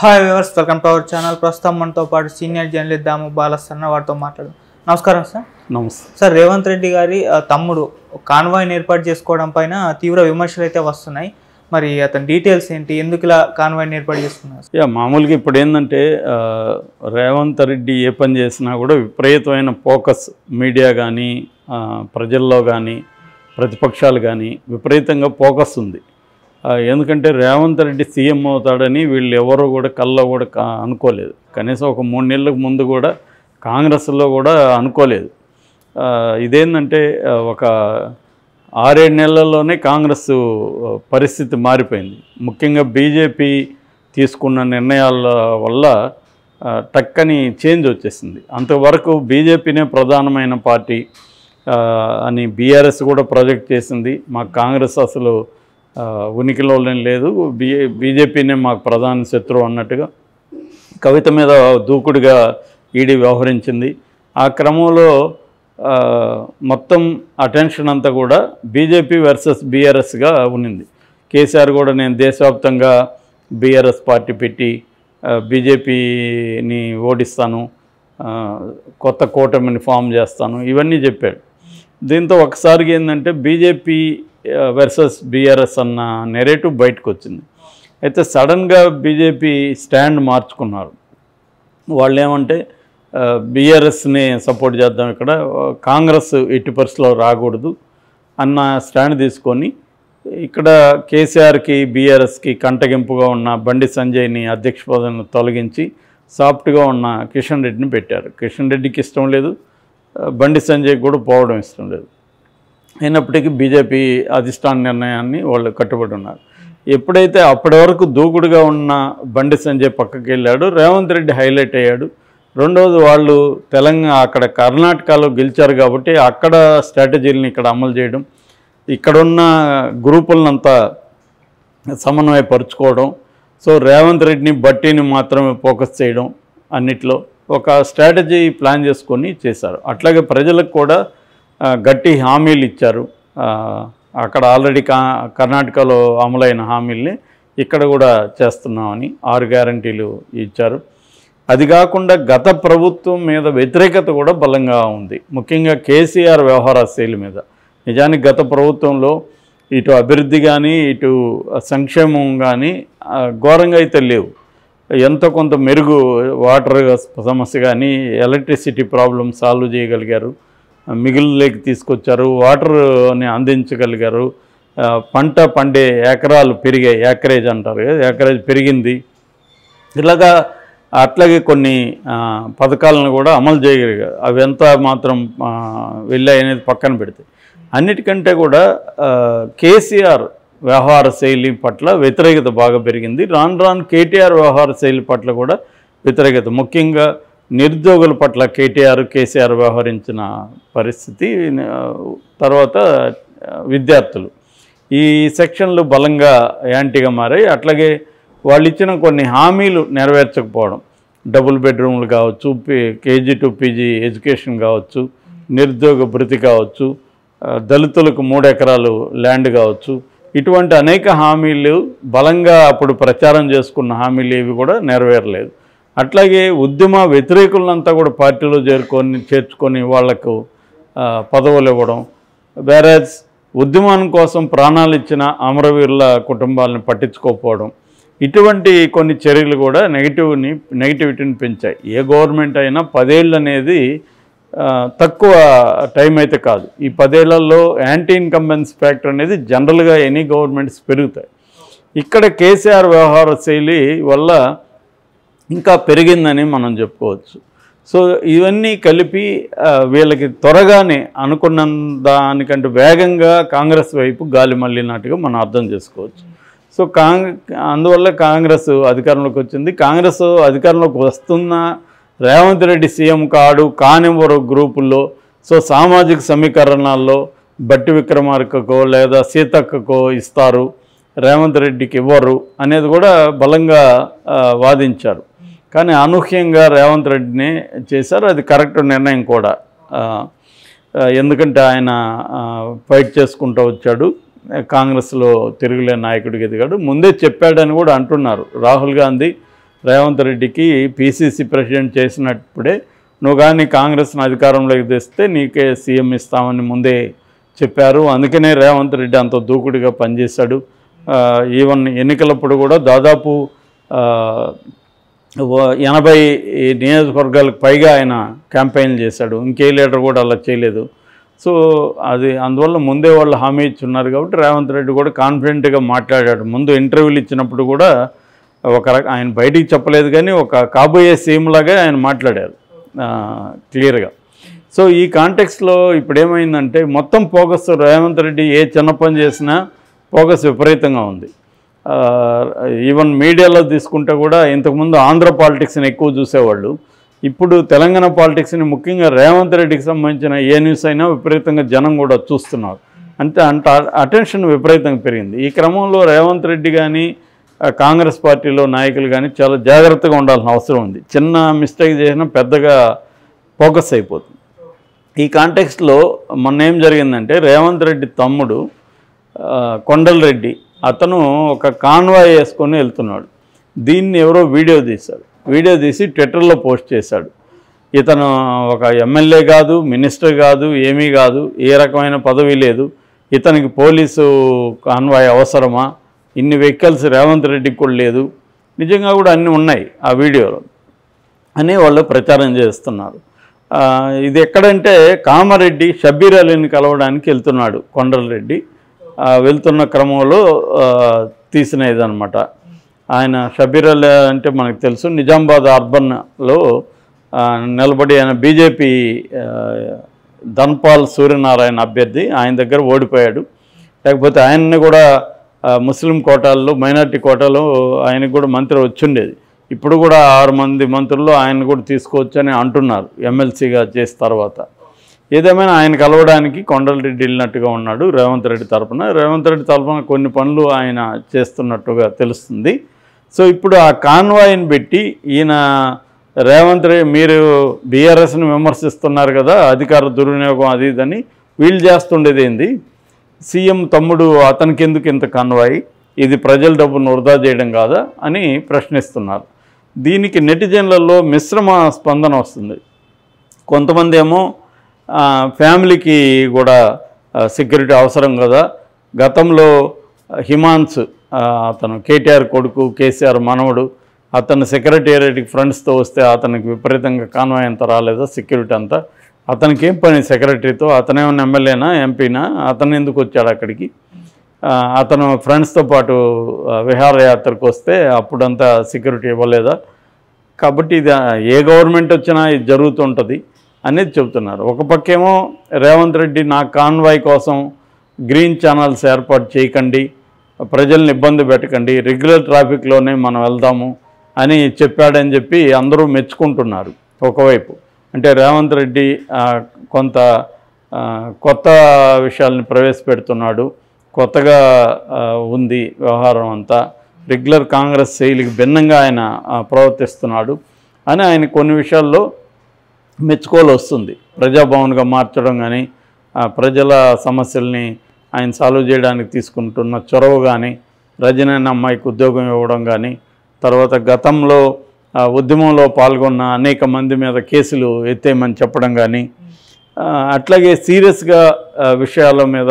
Hi viewers, welcome to our channel. ప్రస్తుతం మనతో పాటు సీనియర్ జర్నలిస్ట్ దాము బాలసన్న వారితో మాట్లాడు. నమస్కారం సార్. నమస్తే సార్, రేవంత్ రెడ్డి గారి తమ్ముడు కాన్వాయ్ని ఏర్పాటు చేసుకోవడం పైన తీవ్ర విమర్శలు అయితే వస్తున్నాయి. మరి అతని డీటెయిల్స్ ఏంటి, ఎందుకు ఇలా కాన్వాయ్ని ఏర్పాటు చేసుకున్నారు? మామూలుగా ఇప్పుడు ఏంటంటే రేవంత్ రెడ్డి ఏ పని చేసినా కూడా విపరీతమైన ఫోకస్ మీడియా కానీ ప్రజల్లో కానీ ప్రతిపక్షాలు కానీ విపరీతంగా ఫోకస్ ఉంది. ఎందుకంటే రేవంత్ రెడ్డి సీఎం అవుతాడని వీళ్ళు ఎవరు కూడా కల్లో కూడా అనుకోలేదు. కనీసం ఒక 3 నెలలకు ముందు కూడా కాంగ్రెస్లో కూడా అనుకోలేదు. ఇదేంటంటే ఒక 6-7 నెలల్లోనే కాంగ్రెస్ పరిస్థితి మారిపోయింది. ముఖ్యంగా బీజేపీ తీసుకున్న నిర్ణయాల వల్ల టక్కని చేంజ్ వచ్చేసింది. అంతవరకు బీజేపీనే ప్రధానమైన పార్టీ అని బీఆర్ఎస్ కూడా ప్రొజెక్ట్ చేసింది. మాకు కాంగ్రెస్ అసలు ఉనికిలో లేదు, బీజేపీనే మాకు ప్రధాన శత్రువు అన్నట్టుగా కవిత మీద దూకుడుగా ఈడీ వ్యవహరించింది. ఆ క్రమంలో మొత్తం అటెన్షన్ అంతా కూడా బీజేపీ వర్సెస్ బీఆర్ఎస్గా ఉన్నింది. కేసీఆర్ కూడా నేను దేశవ్యాప్తంగా బీఆర్ఎస్ పార్టీ పెట్టి బీజేపీని ఓడిస్తాను, కొత్త కూటమిని ఫామ్ చేస్తాను, ఇవన్నీ చెప్పాడు. దీంతో ఒకసారిగా ఏంటంటే బీజేపీ వర్సెస్ బీఆర్ఎస్ అన్న నెరేటివ్ బయటకు వచ్చింది. అయితే సడన్గా బీజేపీ స్టాండ్ మార్చుకున్నారు. వాళ్ళు ఏమంటే బీఆర్ఎస్ని సపోర్ట్ చేద్దాం, ఇక్కడ కాంగ్రెస్ ఎట్టి పరిస్థితుల్లో రాకూడదు అన్న స్టాండ్ తీసుకొని ఇక్కడ కేసీఆర్కి బీఆర్ఎస్కి కంటగింపుగా ఉన్న బండి సంజయ్ని అధ్యక్ష పదవిని తొలగించి సాఫ్ట్గా ఉన్న కిషన్ రెడ్డిని పెట్టారు. కిషన్ రెడ్డికి ఇష్టం లేదు, బండి సంజయ్కి కూడా పోవడం ఇష్టం లేదు. అయినప్పటికీ బీజేపీ అధిష్టాన నిర్ణయాన్ని వాళ్ళు కట్టుబడి ఉన్నారు. ఎప్పుడైతే అప్పటి వరకు దూకుడుగా ఉన్న బండి సంజయ్ పక్కకి వెళ్ళాడు, రేవంత్ రెడ్డి హైలైట్ అయ్యాడు. రెండవది వాళ్ళు అక్కడ కర్ణాటకలో గెలిచారు కాబట్టి అక్కడ స్ట్రాటజీలను ఇక్కడ అమలు చేయడం, ఇక్కడున్న గ్రూపులనంతా సమన్వయపరుచుకోవడం, సో రేవంత్ రెడ్డిని బట్టీని మాత్రమే ఫోకస్ చేయడం, అన్నిట్లో ఒక స్ట్రాటజీ ప్లాన్ చేసుకొని చేశారు. అట్లాగే ప్రజలకు కూడా గట్టి హామీలు ఇచ్చారు. అక్కడ ఆల్రెడీ కర్ణాటకలో అమలైన హామీల్ని ఇక్కడ కూడా చేస్తున్నామని 6 గ్యారంటీలు ఇచ్చారు. అది కాకుండా గత ప్రభుత్వం మీద వ్యతిరేకత కూడా బలంగా ఉంది, ముఖ్యంగా కేసీఆర్ వ్యవహార శైలి మీద. నిజానికి గత ప్రభుత్వంలో ఇటు అభివృద్ధి కానీ ఇటు సంక్షేమం కానీ ఘోరంగా అయితే లేవు. ఎంతో కొంత మెరుగు, వాటర్ సమస్య కానీ ఎలక్ట్రిసిటీ ప్రాబ్లం సాల్వ్ చేయగలిగారు, మిగులులోకి తీసుకొచ్చారు, వాటర్ని అందించగలిగారు, పంట పండే ఎకరాలు పెరిగాయి, యాకరేజ్ అంటారు కదా, యాకరేజ్ పెరిగింది. ఇలాగా అట్లాగే కొన్ని పథకాలను కూడా అమలు చేయగలిగారు. అవి ఎంత మాత్రం వెళ్ళాయి అనేది పక్కన పెడితే, అన్నిటికంటే కూడా కేసీఆర్ వ్యవహార శైలి పట్ల వ్యతిరేకత బాగా పెరిగింది. రాను కేటీఆర్ వ్యవహార శైలి పట్ల కూడా వ్యతిరేకత, ముఖ్యంగా నిరుద్యోగుల పట్ల కేసీఆర్ వ్యవహరించిన పరిస్థితి, తర్వాత విద్యార్థులు ఈ సెక్షన్లు బలంగా యాంటీగా మారాయి. అట్లాగే వాళ్ళు ఇచ్చిన కొన్ని హామీలు నెరవేర్చకపోవడం, డబుల్ బెడ్రూమ్లు కావచ్చు, KG to PG ఎడ్యుకేషన్ కావచ్చు, నిరుద్యోగ భృతి కావచ్చు, దళితులకు 3 ఎకరాలు ల్యాండ్ కావచ్చు, ఇటువంటి అనేక హామీలు బలంగా అప్పుడు ప్రచారం చేసుకున్న హామీలు ఏవి కూడా నెరవేరలేదు. అట్లాగే ఉద్యమ వ్యతిరేకులంతా కూడా పార్టీలో చేర్చుకొని వాళ్లకు పదవులు ఇవ్వడం, వేరేజ్ ఉద్యమం కోసం ప్రాణాలు ఇచ్చిన అమరవీరుల కుటుంబాలను పట్టించుకోకపోవడం, ఇటువంటి కొన్ని చర్యలు కూడా నెగిటివిటీని పెంచాయి. ఏ గవర్నమెంట్ అయినా 10 ఏళ్ళు అనేది తక్కువ టైం అయితే కాదు. ఈ 10 ఏళ్లలో యాంటీ ఇన్కంబెన్స్ ఫ్యాక్టర్ అనేది జనరల్గా ఎనీ గవర్నమెంట్స్ పెరుగుతాయి. ఇక్కడ కేసీఆర్ వ్యవహార శైలి వల్ల ఇంకా పెరిగిందని మనం చెప్పుకోవచ్చు. సో ఇవన్నీ కలిపి వీళ్ళకి త్వరగానే అనుకున్న దానికంటే వేగంగా కాంగ్రెస్ వైపు గాలి మళ్ళినట్టుగా మనం అర్థం చేసుకోవచ్చు. సో అందువల్ల కాంగ్రెస్ అధికారంలోకి వచ్చింది. కాంగ్రెస్ అధికారంలోకి వస్తున్న రేవంత్ రెడ్డి సీఎం కానివ్వరు గ్రూపుల్లో, సో సామాజిక సమీకరణాల్లో బట్టి విక్రమార్కకో లేదా సీతక్కకో ఇస్తారు, రేవంత్ రెడ్డికి ఇవ్వరు అనేది కూడా బలంగా వాదించారు. కానీ అనూహ్యంగా రేవంత్ రెడ్డిని చేశారు. అది కరెక్ట్ నిర్ణయం కూడా, ఎందుకంటే ఆయన ఫైట్ చేసుకుంటూ వచ్చాడు, కాంగ్రెస్లో తిరుగులేని నాయకుడికి ఎదిగాడు. ముందే చెప్పాడని కూడా అంటున్నారు. రాహుల్ గాంధీ రేవంత్ రెడ్డికి పిసిసి ప్రెసిడెంట్ చేసినప్పుడే నువ్వు కానీ కాంగ్రెస్ను అధికారంలోకి తెస్తే నీకే సీఎం ఇస్తామని ముందే చెప్పారు. అందుకనే రేవంత్ రెడ్డి అంత దూకుడుగా పనిచేశాడు. ఈవెన్ ఎన్నికలప్పుడు కూడా దాదాపు 80 నియోజకవర్గాలకు పైగా ఆయన క్యాంపెయిన్ చేశాడు. ఇంకే లీడర్ కూడా అలా చేయలేదు. సో అది అందువల్ల ముందే వాళ్ళు హామీ ఇచ్చున్నారు కాబట్టి రేవంత్ రెడ్డి కూడా కాన్ఫిడెంట్గా మాట్లాడాడు. ముందు ఇంటర్వ్యూలు ఇచ్చినప్పుడు కూడా ఆయన బయటికి చెప్పలేదు కానీ ఒక కాబోయే సీఎం లాగా ఆయన మాట్లాడారు క్లియర్గా. సో ఈ కాంటెక్స్లో ఇప్పుడు ఏమైందంటే మొత్తం ఫోకస్ రేవంత్ రెడ్డి ఏ చిన్న పని చేసినా ఫోకస్ విపరీతంగా ఉంది. ఈవెన్ మీడియాలో తీసుకుంటే కూడా ఇంతకుముందు ఆంధ్ర పాలిటిక్స్ని ఎక్కువ చూసేవాళ్ళు, ఇప్పుడు తెలంగాణ పాలిటిక్స్ని ముఖ్యంగా రేవంత్ రెడ్డికి సంబంధించిన ఏ న్యూస్ అయినా విపరీతంగా జనం కూడా చూస్తున్నారు. అంటే అటెన్షన్ విపరీతంగా పెరిగింది. ఈ క్రమంలో రేవంత్ రెడ్డి కానీ కాంగ్రెస్ పార్టీలో నాయకులు కానీ చాలా జాగ్రత్తగా ఉండాల్సిన అవసరం ఉంది. చిన్న మిస్టేక్ చేసినా పెద్దగా ఫోకస్ అయిపోతుంది. ఈ కాంటెక్స్ట్లో మొన్న ఏం జరిగిందంటే రేవంత్ రెడ్డి తమ్ముడు కొండల రెడ్డి అతను ఒక కాన్వాయ్ వేసుకొని వెళ్తున్నాడు. దీన్ని ఎవరో వీడియో తీసి ట్విట్టర్లో పోస్ట్ చేశాడు. ఇతను ఒక ఎమ్మెల్యే కాదు, మినిస్టర్ కాదు, ఏమీ కాదు, ఏ రకమైన పదవి లేదు, ఇతనికి పోలీసు కాన్వాయ్ అవసరమా, ఇన్ని వెహికల్స్ రేవంత్ రెడ్డికి కూడా లేదు, నిజంగా కూడా అన్నీ ఉన్నాయి ఆ వీడియోలో అని వాళ్ళు ప్రచారం చేస్తున్నారు. ఇది ఎక్కడంటే కామారెడ్డి షబ్బీర్ అలీని కలవడానికి వెళ్తున్నాడు కొండల రెడ్డి. వెళ్తున్న క్రమంలో తీసిన ఇదనమాట. ఆయన షబ్బీర్ అలీ అంటే మనకు తెలుసు, నిజామాబాద్ అర్బన్లో నిలబడి ఆయన బీజేపీ ధన్పాల్ సూర్యనారాయణ అభ్యర్థి, ఆయన దగ్గర ఓడిపోయాడు. లేకపోతే ఆయన్ని కూడా ముస్లిం కోటాల్లో మైనార్టీ కోటాలో ఆయనకు కూడా మంత్రి వచ్చిండేది. ఇప్పుడు కూడా 6 మంది మంత్రుల్లో ఆయన కూడా తీసుకోవచ్చని అంటున్నారు ఎమ్మెల్సీగా చేసిన తర్వాత. ఏదేమైనా ఆయన కలవడానికి కొండలరెడ్డి వెళ్ళినట్టుగా ఉన్నాడు రేవంత్ రెడ్డి తరఫున కొన్ని పనులు ఆయన చేస్తున్నట్టుగా తెలుస్తుంది. సో ఇప్పుడు ఆ కాన్వాయ్ని పెట్టి ఈయన రేవంత్ రెడ్డి మీరు బీఆర్ఎస్ని విమర్శిస్తున్నారు కదా, అధికార దుర్వినియోగం అది ఇదని, వీళ్ళు చేస్తుండేది ఏంది, సీఎం తమ్ముడు అతనికి ఎందుకు ఇంత కాన్వాయ్, ఇది ప్రజల డబ్బును వృధా చేయడం కాదా అని ప్రశ్నిస్తున్నారు. దీనికి నెటిజన్లలో మిశ్రమ స్పందన వస్తుంది. కొంతమంది ఏమో ఫ్యామిలీకి కూడా సెక్యూరిటీ అవసరం కదా, గతంలో హిమాన్స్ అతను కేటీఆర్ కొడుకు, కేసీఆర్ మనవడు, అతను సెక్రటేరియట్కి ఫ్రెండ్స్తో వస్తే అతనికి విపరీతంగా కాన్వాయ్ అంతా రాలేదా, సెక్యూరిటీ అంతా, అతనికి ఏం పని సెక్రటరీతో, అతనేమన్నా ఎమ్మెల్యేనా ఎంపీనా, అతను ఎందుకు వచ్చాడు అక్కడికి, అతను ఫ్రెండ్స్తో పాటు విహారయాత్రకు వస్తే అప్పుడంతా సెక్యూరిటీ ఇవ్వలేదా, కాబట్టి ఇది ఏ గవర్నమెంట్ వచ్చినా ఇది జరుగుతుంటుంది అనేది చెబుతున్నారు. ఒక పక్కేమో రేవంత్ రెడ్డి నా కాన్వాయ్ కోసం గ్రీన్ ఛానల్స్ ఏర్పాటు చేయకండి, ప్రజల్ని ఇబ్బంది పెట్టకండి, రెగ్యులర్ ట్రాఫిక్లోనే మనం వెళ్దాము అని చెప్పాడని చెప్పి అందరూ మెచ్చుకుంటున్నారు. ఒకవైపు అంటే రేవంత్ రెడ్డి కొంత కొత్త విషయాల్ని ప్రవేశపెడుతున్నాడు, కొత్తగా ఉంది వ్యవహారం అంతా, రెగ్యులర్ కాంగ్రెస్ శైలికి భిన్నంగా ఆయన ప్రవర్తిస్తున్నాడు అని ఆయన కొన్ని విషయాల్లో మెచ్చుకోలు వస్తుంది. ప్రజాభవన్గా మార్చడం కానీ, ప్రజల సమస్యల్ని ఆయన సాల్వ్ చేయడానికి తీసుకుంటున్న చొరవ కానీ, రజనీ అమ్మాయికి ఉద్యోగం ఇవ్వడం కానీ, తర్వాత గతంలో ఉద్యమంలో పాల్గొన్న అనేక మంది మీద కేసులు ఎత్తేయమని చెప్పడం కానీ, అట్లాగే సీరియస్గా విషయాల మీద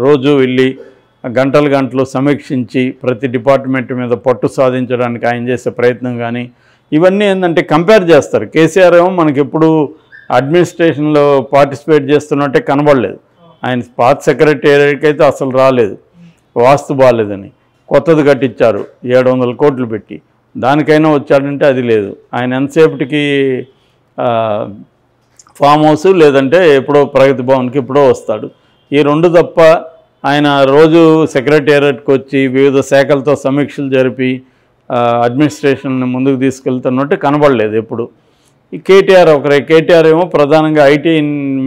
రోజు వెళ్ళి గంటలు సమీక్షించి ప్రతి డిపార్ట్మెంట్ మీద పట్టు సాధించడానికి ఆయన చేసే ప్రయత్నం కానీ, ఇవన్నీ ఏంటంటే కంపేర్ చేస్తారు. కేసీఆర్ ఏమో మనకి ఎప్పుడు అడ్మినిస్ట్రేషన్లో పార్టిసిపేట్ చేస్తున్నట్టే కనబడలేదు. ఆయన పాత సెక్రటేరియట్కి అయితే అసలు రాలేదు, వాస్తు బాగాలేదని, కొత్తది కట్టించారు 700 కోట్లు పెట్టి, దానికైనా వచ్చాడంటే అది లేదు. ఆయన ఎంతసేపటికి ఫామ్ హౌస్ లేదంటే ఎప్పుడో ప్రగతి భవన్కి ఎప్పుడో వస్తాడు. ఈ రెండు తప్ప ఆయన రోజు సెక్రటేరియట్కి వచ్చి వివిధ శాఖలతో సమీక్షలు జరిపి అడ్మినిస్ట్రేషన్ని ముందుకు తీసుకెళ్తున్నట్టు కనబడలేదు ఎప్పుడు. ఈ కేటీఆర్ ఏమో ప్రధానంగా ఐటీ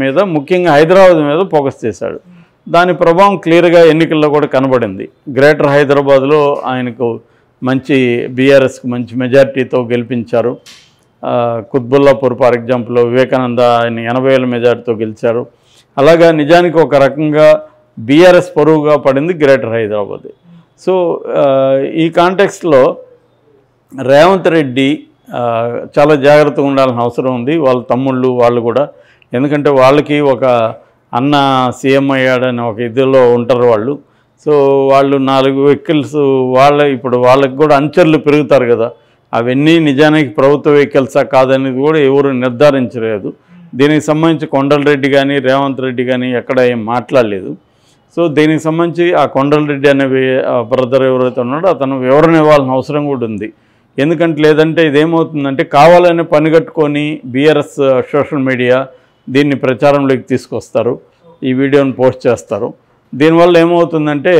మీద, ముఖ్యంగా హైదరాబాద్ మీద ఫోకస్ చేశాడు. దాని ప్రభావం క్లియర్గా ఎన్నికల్లో కూడా కనబడింది. గ్రేటర్ హైదరాబాద్లో ఆయనకు బీఆర్ఎస్కి మంచి మెజార్టీతో గెలిపించారు. కుత్బుల్లాపూర్ ఫర్ ఎగ్జాంపుల్ వివేకానంద ఆయన 80,000 మెజార్టీతో గెలిచారు. అలాగా నిజానికి ఒక రకంగా బీఆర్ఎస్ పరువుగా పడింది గ్రేటర్ హైదరాబాద్. సో ఈ కాంటెక్స్ట్లో రేవంత్ రెడ్డి చాలా జాగ్రత్తగా ఉండాల్సిన అవసరం ఉంది. వాళ్ళ తమ్ముళ్ళు వాళ్ళు కూడా, ఎందుకంటే వాళ్ళకి ఒక అన్న సీఎం అయ్యాడని ఒక ఇదిలో ఉంటారు వాళ్ళు. సో వాళ్ళు 4 వెహికల్స్ ఇప్పుడు వాళ్ళకి కూడా అంచర్లు పెరుగుతారు కదా, అవన్నీ నిజానికి ప్రభుత్వ వెహికల్సా కాదనేది కూడా ఎవరు నిర్ధారించలేదు. దీనికి సంబంధించి కొండలరెడ్డి కానీ రేవంత్ రెడ్డి కానీ ఎక్కడ ఏం మాట్లాడలేదు. సో దీనికి సంబంధించి ఆ కొండలరెడ్డి అనే బ్రదర్ ఎవరైతే ఉన్నాడో అతను వివరణ ఇవ్వాల్సిన అవసరం కూడా ఉంది. ఎందుకంటే లేదంటే ఇదేమవుతుందంటే కావాలని పనిగట్టుకొని బీఆర్ఎస్ సోషల్ మీడియా దీన్ని ప్రచారంలోకి తీసుకొస్తారు, ఈ వీడియోని పోస్ట్ చేస్తారు. దీనివల్ల ఏమవుతుందంటే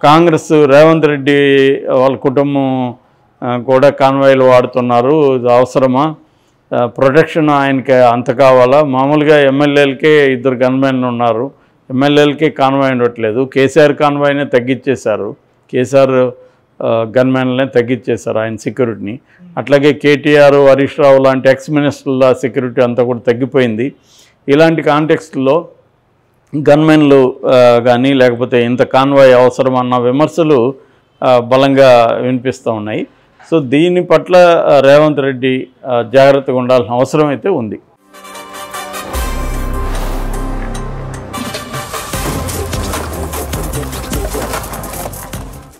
కాంగ్రెస్ రేవంత్ రెడ్డి వాళ్ళ కుటుంబం కూడా కాన్వాయ్లు వాడుతున్నారు, ఇది అవసరమా, ప్రొటెక్షన్ ఆయనకి అంత కావాలా, మామూలుగా ఎమ్మెల్యేలకే 2 గన్మెన్లు ఉన్నారు, ఎమ్మెల్యేలకే కాన్వాయ్ ఉండట్లేదు, కేసీఆర్ కాన్వాయ్నే తగ్గించేశారు, కేసీఆర్ గన్మెన్లనే తగ్గించేశారు ఆయన సెక్యూరిటీని. అట్లాగే కేటీఆర్ హరీష్ రావు లాంటి ఎక్స్ మినిస్టర్ల సెక్యూరిటీ అంతా కూడా తగ్గిపోయింది. ఇలాంటి కాంటెక్స్ట్లో గన్మెన్లు కానీ లేకపోతే ఇంత కాన్వాయ్ అవసరం అన్న విమర్శలు బలంగా వినిపిస్తూ ఉన్నాయి. సో దీని పట్ల రేవంత్ రెడ్డి జాగ్రత్తగా ఉండాల్సిన అవసరం అయితే ఉంది.